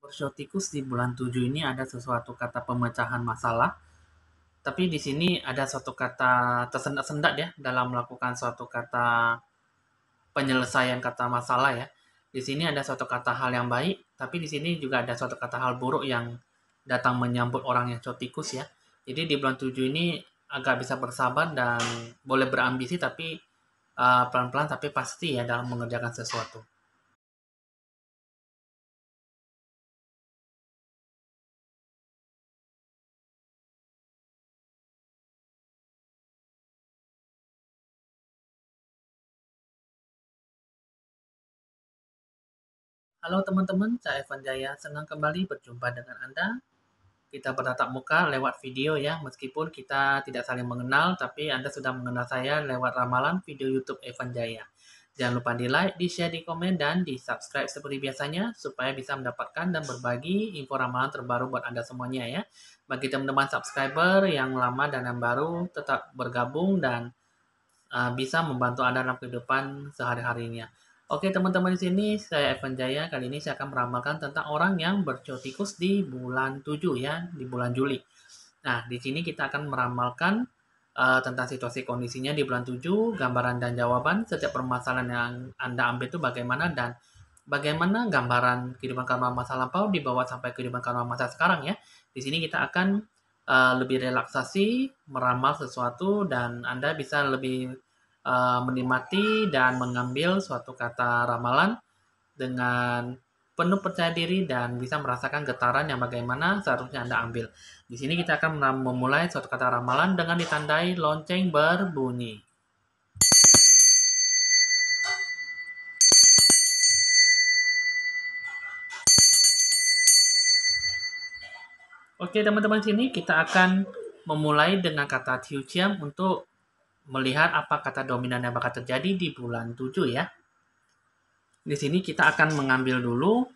Persiotikus di bulan 7 ini ada sesuatu kata pemecahan masalah, tapi di sini ada suatu kata tersendat-sendat ya dalam melakukan suatu kata penyelesaian kata masalah ya. Di sini ada suatu kata hal yang baik, tapi di sini juga ada suatu kata hal buruk yang datang menyambut orang yang cotikus ya. Jadi di bulan 7 ini agak bisa bersabar dan boleh berambisi tapi pelan-pelan tapi pasti ya dalam mengerjakan sesuatu. Halo teman-teman, saya Evan Jaya. Senang kembali berjumpa dengan Anda. Kita bertatap muka lewat video ya, meskipun kita tidak saling mengenal, tapi Anda sudah mengenal saya lewat ramalan video YouTube Evan Jaya. Jangan lupa di like, di share, di komen, dan di subscribe seperti biasanya, supaya bisa mendapatkan dan berbagi info ramalan terbaru buat Anda semuanya ya. Bagi teman-teman subscriber yang lama dan yang baru, tetap bergabung dan bisa membantu Anda dalam kehidupan sehari-harinya. Oke teman-teman, di sini saya Evan Jaya. Kali ini saya akan meramalkan tentang orang yang bercotikus di bulan 7 ya, di bulan Juli. Nah, di sini kita akan meramalkan tentang situasi kondisinya di bulan 7, gambaran dan jawaban setiap permasalahan yang Anda ambil itu bagaimana dan bagaimana gambaran kehidupan karma masa lampau dibawa sampai kehidupan karma masa sekarang ya. Di sini kita akan lebih relaksasi, meramal sesuatu dan Anda bisa lebih menikmati dan mengambil suatu kata ramalan dengan penuh percaya diri dan bisa merasakan getaran yang bagaimana seharusnya Anda ambil. Di sini kita akan memulai suatu kata ramalan dengan ditandai lonceng berbunyi. Oke teman-teman, sini kita akan memulai dengan kata Tiuciam untuk melihat apa kata dominan yang bakal terjadi di bulan 7 ya. Di sini kita akan mengambil dulu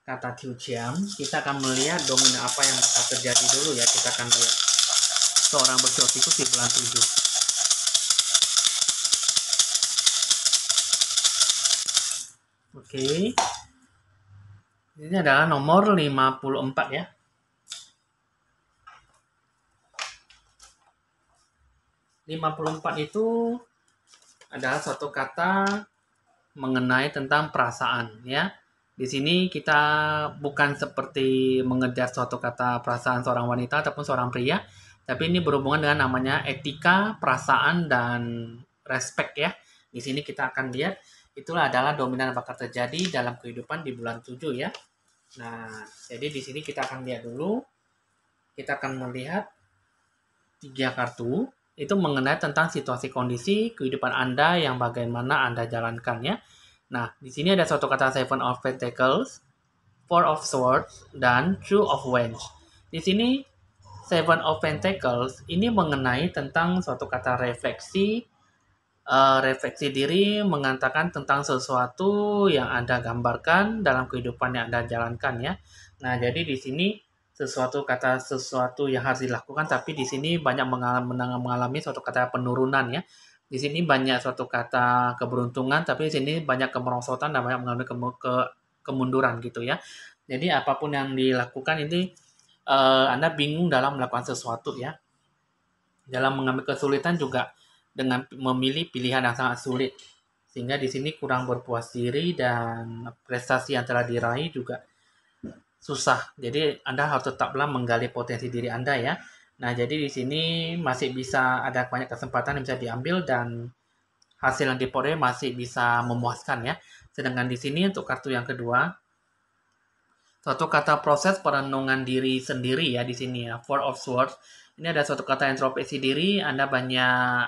kata Tiuciam. Kita akan melihat dominan apa yang bakal terjadi dulu ya. Kita akan lihat seorang bercotikus di bulan 7. Oke. Ini adalah nomor 54 ya. 54 itu adalah suatu kata mengenai tentang perasaan ya. Di sini kita bukan seperti mengejar suatu kata perasaan seorang wanita ataupun seorang pria, tapi ini berhubungan dengan namanya etika, perasaan dan respect ya. Di sini kita akan lihat itulah adalah dominan bakal terjadi dalam kehidupan di bulan 7 ya. Nah, jadi di sini kita akan lihat dulu. Kita akan melihat 3 kartu itu mengenai tentang situasi kondisi kehidupan Anda yang bagaimana Anda jalankan ya. Nah, di sini ada suatu kata Seven of Pentacles, Four of Swords, dan Two of Wands. Di sini Seven of Pentacles ini mengenai tentang suatu kata refleksi, refleksi diri, mengatakan tentang sesuatu yang Anda gambarkan dalam kehidupan yang Anda jalankan ya. Nah, jadi di sini sesuatu yang harus dilakukan, tapi di sini banyak mengalami suatu kata penurunan ya. Di sini banyak suatu kata keberuntungan, tapi di sini banyak kemerosotan dan banyak mengalami kemunduran gitu ya. Jadi apapun yang dilakukan ini Anda bingung dalam melakukan sesuatu ya. Dalam mengambil kesulitan juga dengan memilih pilihan yang sangat sulit. Sehingga di sini kurang berpuas diri dan prestasi yang telah diraih juga susah. Jadi Anda harus tetaplah menggali potensi diri Anda ya. Nah, jadi di sini masih bisa ada banyak kesempatan yang bisa diambil dan hasil yang diperoleh masih bisa memuaskan ya. Sedangkan di sini untuk kartu yang kedua, suatu kata proses perenungan diri sendiri ya di sini ya. Four of Swords. Ini ada suatu kata introspeksi diri, Anda banyak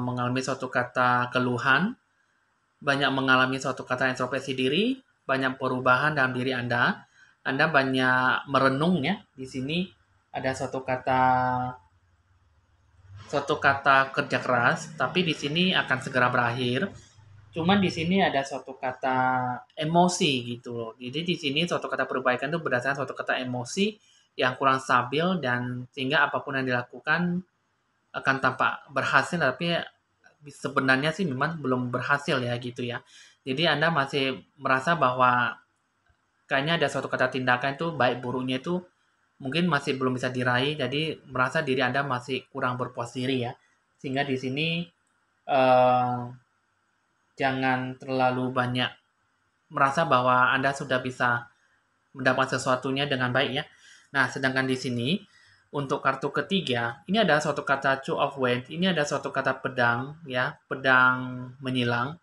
mengalami suatu kata keluhan, banyak mengalami suatu kata introspeksi diri, banyak perubahan dalam diri Anda. Anda banyak merenung ya. Di sini ada suatu kata kerja keras, tapi di sini akan segera berakhir. Cuman di sini ada suatu kata emosi gitu loh. Jadi di sini suatu kata perbaikan itu berdasarkan suatu kata emosi yang kurang stabil dan sehingga apapun yang dilakukan akan tampak berhasil, tapi sebenarnya sih memang belum berhasil ya gitu ya. Jadi Anda masih merasa bahwa kayaknya ada suatu kata tindakan itu baik buruknya itu mungkin masih belum bisa diraih, jadi merasa diri Anda masih kurang berpuas diri ya. Sehingga di sini eh, jangan terlalu banyak merasa bahwa Anda sudah bisa mendapat sesuatunya dengan baik ya. Nah, sedangkan di sini untuk kartu ketiga, ini ada suatu kata two of wands, ini ada suatu kata pedang ya, pedang menyilang.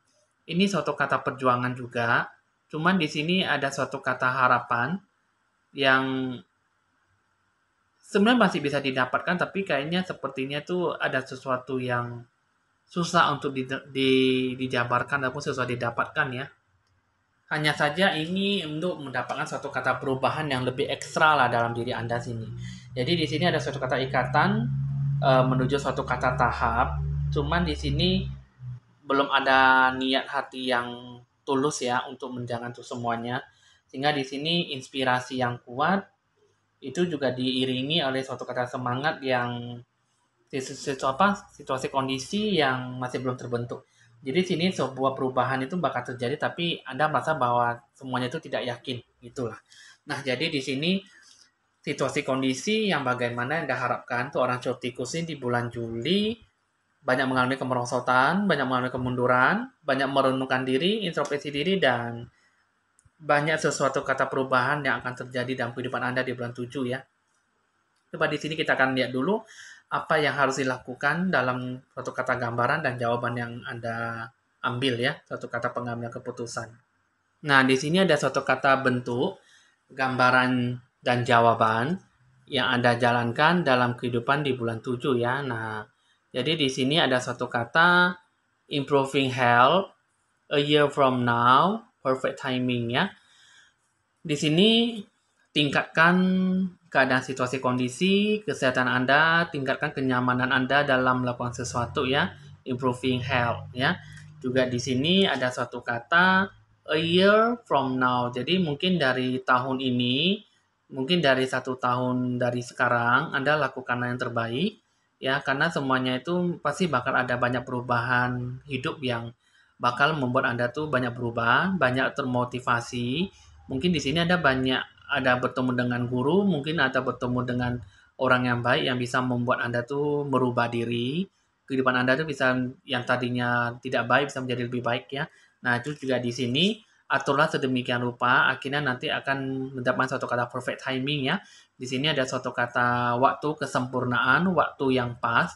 Ini suatu kata perjuangan juga. Cuman di sini ada suatu kata harapan yang sebenarnya masih bisa didapatkan, tapi kayaknya sepertinya tuh ada sesuatu yang susah untuk dijabarkan ataupun susah didapatkan ya. Hanya saja ini untuk mendapatkan suatu kata perubahan yang lebih ekstra lah dalam diri Anda sini. Jadi di sini ada suatu kata ikatan menuju suatu kata tahap. Cuman di sini belum ada niat hati yang tulus ya untuk menjalankan itu semuanya. Sehingga di sini inspirasi yang kuat itu juga diiringi oleh suatu kata semangat yang situasi kondisi yang masih belum terbentuk. Jadi sini sebuah perubahan itu bakal terjadi, tapi Anda merasa bahwa semuanya itu tidak yakin, gitulah. Nah, jadi di sini situasi kondisi yang bagaimana Anda harapkan tuh orang tikus ini di bulan Juli banyak mengalami kemerosotan, banyak mengalami kemunduran, banyak merenungkan diri, introspeksi diri, dan banyak sesuatu kata perubahan yang akan terjadi dalam kehidupan Anda di bulan 7 ya. Coba di sini kita akan lihat dulu apa yang harus dilakukan dalam suatu kata gambaran dan jawaban yang Anda ambil ya, suatu kata pengambilan keputusan. Nah, di sini ada suatu kata bentuk, gambaran dan jawaban yang Anda jalankan dalam kehidupan di bulan 7 ya. Nah, jadi di sini ada suatu kata improving health, a year from now, perfect timing ya. Di sini tingkatkan keadaan situasi kondisi, kesehatan Anda, tingkatkan kenyamanan Anda dalam melakukan sesuatu ya, improving health ya. Juga di sini ada suatu kata a year from now. Jadi mungkin dari tahun ini, mungkin dari 1 tahun dari sekarang Anda lakukan yang terbaik ya, karena semuanya itu pasti bakal ada banyak perubahan hidup yang bakal membuat Anda tuh banyak berubah, banyak termotivasi. Mungkin di sini ada bertemu dengan guru, mungkin ada bertemu dengan orang yang baik yang bisa membuat Anda tuh merubah diri. Kehidupan Anda tuh bisa yang tadinya tidak baik bisa menjadi lebih baik ya. Nah, itu juga di sini aturlah sedemikian rupa akhirnya nanti akan mendapatkan suatu kata perfect timing ya. Di sini ada suatu kata waktu kesempurnaan, waktu yang pas,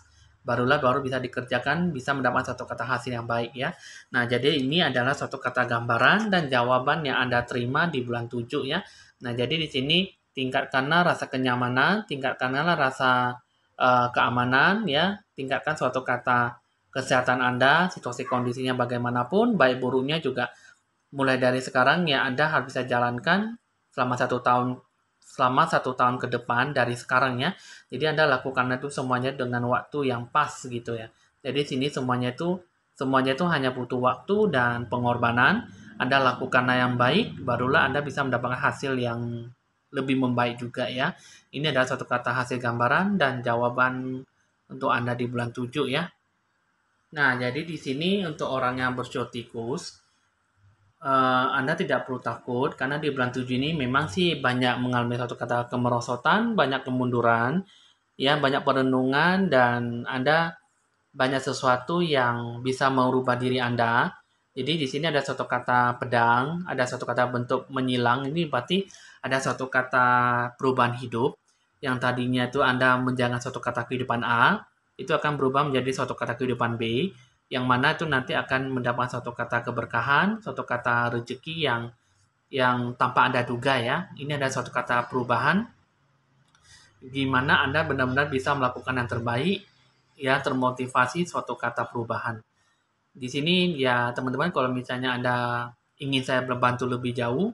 baru bisa dikerjakan, bisa mendapatkan suatu kata hasil yang baik ya. Nah, jadi ini adalah suatu kata gambaran dan jawaban yang Anda terima di bulan 7 ya. Nah, jadi di sini tingkatkanlah rasa kenyamanan, tingkatkanlah rasa keamanan ya, tingkatkan suatu kata kesehatan Anda, situasi kondisinya bagaimanapun, baik buruknya juga mulai dari sekarang ya Anda harus bisa jalankan selama 1 tahun ke depan dari sekarang ya. Jadi Anda lakukan itu semuanya dengan waktu yang pas gitu ya. Jadi sini semuanya itu hanya butuh waktu dan pengorbanan. Anda lakukanlah yang baik, barulah Anda bisa mendapatkan hasil yang lebih membaik juga ya. Ini adalah suatu kata hasil gambaran dan jawaban untuk Anda di bulan 7 ya. Nah, jadi di sini untuk orang yang bersio tikus, Anda tidak perlu takut karena di bulan 7 ini memang sih banyak mengalami satu kata kemerosotan, banyak kemunduran, ya banyak perenungan dan Anda banyak sesuatu yang bisa merubah diri Anda. Jadi di sini ada satu kata pedang, ada satu kata bentuk menyilang. Ini berarti ada satu kata perubahan hidup yang tadinya itu Anda menjalankan suatu kata kehidupan A, itu akan berubah menjadi suatu kata kehidupan B, yang mana itu nanti akan mendapat suatu kata keberkahan, suatu kata rezeki yang tanpa Anda duga ya. Ini ada suatu kata perubahan di mana Anda benar-benar bisa melakukan yang terbaik ya, termotivasi suatu kata perubahan. Di sini ya teman-teman kalau misalnya Anda ingin saya membantu lebih jauh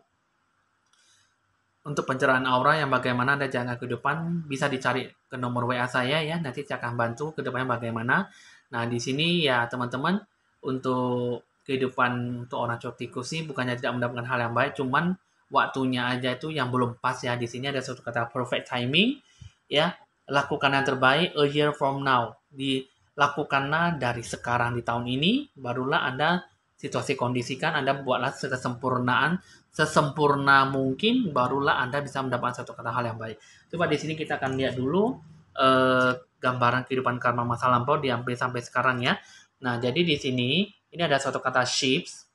untuk pencerahan aura yang bagaimana Anda jalankan kehidupan bisa dicari ke nomor WA saya ya, nanti saya akan bantu ke depannya bagaimana. Nah, di sini ya teman-teman untuk kehidupan untuk orang tikus sih bukannya tidak mendapatkan hal yang baik, cuman waktunya aja itu yang belum pas ya. Di sini ada satu kata perfect timing ya. Lakukan yang terbaik a year from now. Dilakukanlah dari sekarang di tahun ini, barulah Anda situasi kondisikan, Anda buatlah kesempurnaan sesempurna mungkin, barulah Anda bisa mendapatkan satu kata hal yang baik. Coba di sini kita akan lihat dulu gambaran kehidupan karma masa lampau diambil sampai sekarang ya. Nah, jadi di sini ini ada suatu kata ships,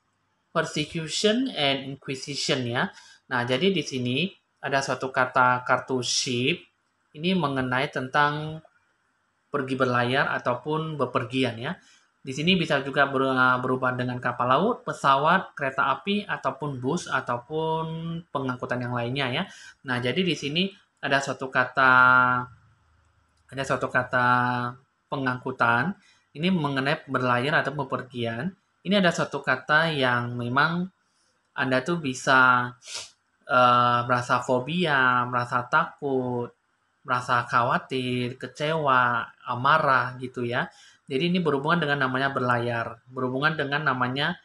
persecution and inquisition ya. Nah, jadi di sini ada suatu kata kartu ship ini mengenai tentang pergi berlayar ataupun bepergian ya. Di sini bisa juga berubah dengan kapal laut, pesawat, kereta api, ataupun bus, ataupun pengangkutan yang lainnya ya. Nah, jadi di sini ada suatu kata pengangkutan. Ini mengenai berlayar atau bepergian. Ini ada suatu kata yang memang Anda tuh bisa merasa fobia, merasa takut, merasa khawatir, kecewa, amarah gitu ya. Jadi ini berhubungan dengan namanya berlayar, berhubungan dengan namanya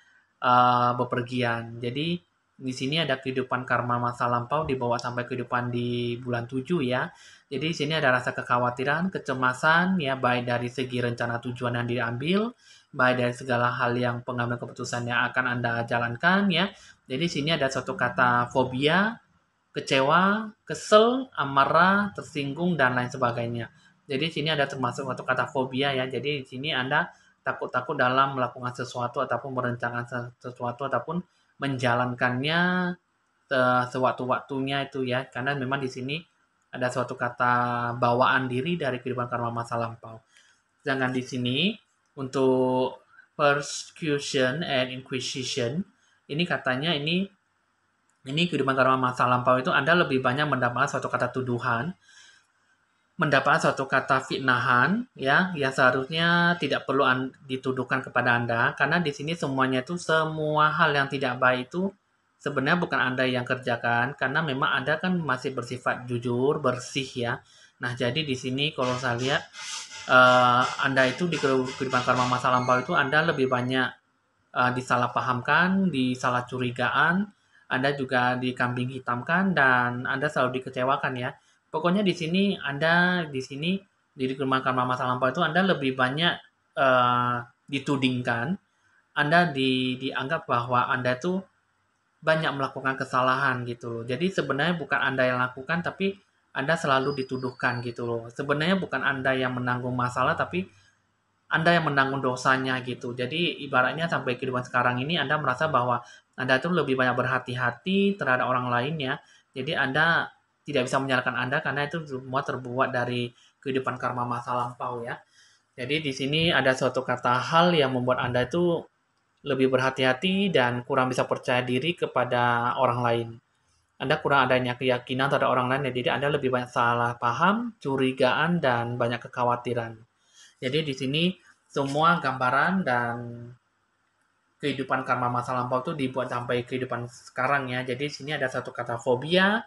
bepergian. Jadi di sini ada kehidupan karma masa lampau dibawa sampai kehidupan di bulan 7 ya. Jadi di sini ada rasa kekhawatiran, kecemasan ya baik dari segi rencana tujuan yang diambil, baik dari segala hal yang pengambilan keputusan yang akan Anda jalankan ya. Jadi sini ada suatu kata fobia, kecewa, kesel, amarah, tersinggung, dan lain sebagainya. Jadi sini ada termasuk satu kata fobia ya. Jadi di sini Anda takut-takut dalam melakukan sesuatu ataupun merencanakan sesuatu ataupun menjalankannya sewaktu-waktunya itu ya. Karena memang di sini ada suatu kata bawaan diri dari kehidupan karma masa lampau. Sedangkan di sini untuk persecution and inquisition ini katanya ini kehidupan karma masa lampau itu Anda lebih banyak mendapatkan suatu kata tuduhan, mendapatkan suatu kata fitnahan, ya, yang seharusnya tidak perlu dituduhkan kepada Anda, karena di sini semuanya itu semua hal yang tidak baik itu sebenarnya bukan Anda yang kerjakan, karena memang Anda kan masih bersifat jujur, bersih ya. Nah, jadi di sini kalau saya lihat Anda itu di kehidupan karma masa lampau itu Anda lebih banyak disalahpahamkan, disalah curigaan, Anda juga dikambing hitamkan dan Anda selalu dikecewakan ya. Pokoknya di sini Anda di sini di kehidupan masa lampau itu Anda lebih banyak ditudingkan, Anda dianggap bahwa Anda tuh banyak melakukan kesalahan gitu loh. Jadi sebenarnya bukan Anda yang lakukan tapi Anda selalu dituduhkan gitu loh. Sebenarnya bukan Anda yang menanggung masalah tapi anda yang menanggung dosanya gitu. Jadi ibaratnya sampai kehidupan sekarang ini Anda merasa bahwa Anda tuh lebih banyak berhati-hati terhadap orang lain ya. Jadi Anda tidak bisa menyalahkan Anda karena itu semua terbuat dari kehidupan karma masa lampau ya. Jadi di sini ada suatu kata hal yang membuat Anda itu lebih berhati-hati dan kurang bisa percaya diri kepada orang lain. Anda kurang adanya keyakinan terhadap orang lain, ya. Jadi Anda lebih banyak salah paham, curigaan, dan banyak kekhawatiran. Jadi di sini semua gambaran dan kehidupan karma masa lampau itu dibuat sampai kehidupan sekarang ya. Jadi di sini ada satu kata fobia,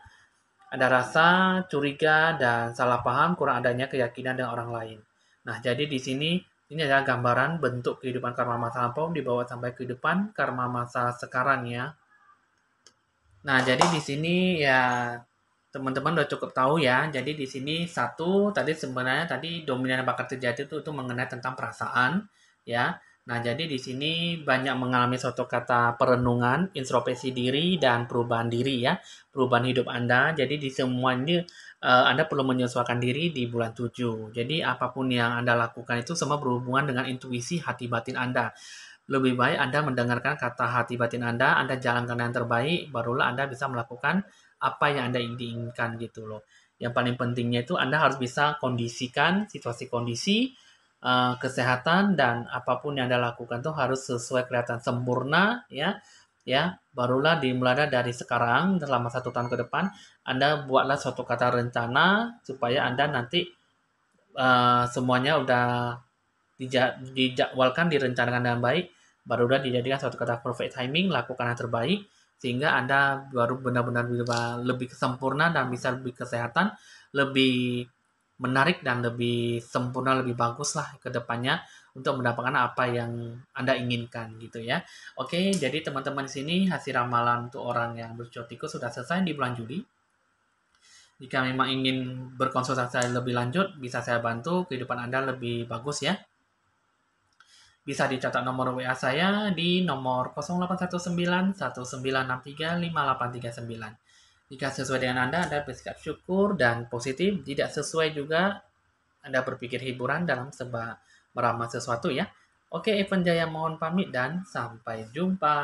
ada rasa curiga dan salah paham kurang adanya keyakinan dengan orang lain. Nah, jadi di sini ini adalah gambaran bentuk kehidupan karma masa lampau dibawa sampai kehidupan karma masa sekarang ya. Nah, jadi di sini ya teman-teman udah cukup tahu ya. Jadi di sini satu tadi sebenarnya tadi dominan bakat terjadi itu mengenai tentang perasaan ya. Nah, jadi di sini banyak mengalami suatu kata perenungan, introspeksi diri dan perubahan diri ya. Perubahan hidup Anda. Jadi di semua ini Anda perlu menyesuaikan diri di bulan 7. Jadi apapun yang Anda lakukan itu semua berhubungan dengan intuisi hati batin Anda. Lebih baik Anda mendengarkan kata hati batin Anda jalankan yang terbaik, barulah Anda bisa melakukan apa yang Anda inginkan gitu loh. Yang paling pentingnya itu Anda harus bisa kondisikan situasi kondisi, kesehatan dan apapun yang Anda lakukan itu harus sesuai kelihatan sempurna ya. Ya, barulah dimulai dari sekarang selama 1 tahun ke depan Anda buatlah suatu kata rencana supaya Anda nanti semuanya udah dijadwalkan, direncanakan dengan baik, barulah dijadikan suatu kata perfect timing, lakukan yang terbaik, sehingga Anda baru benar-benar lebih sempurna dan bisa lebih kesehatan, lebih menarik dan lebih sempurna, lebih bagus lah ke depannya untuk mendapatkan apa yang Anda inginkan gitu ya. Oke, jadi teman-teman di sini hasil ramalan untuk orang yang berjotikus sudah selesai di bulan Juli. Jika memang ingin berkonsultasi lebih lanjut, bisa saya bantu kehidupan Anda lebih bagus ya. Bisa dicatat nomor WA saya di nomor 0819 1963 5839. Jika sesuai dengan Anda bersikap syukur dan positif. Tidak sesuai juga, Anda berpikir hiburan dalam meramal sesuatu ya. Oke, Evan Jaya mohon pamit dan sampai jumpa.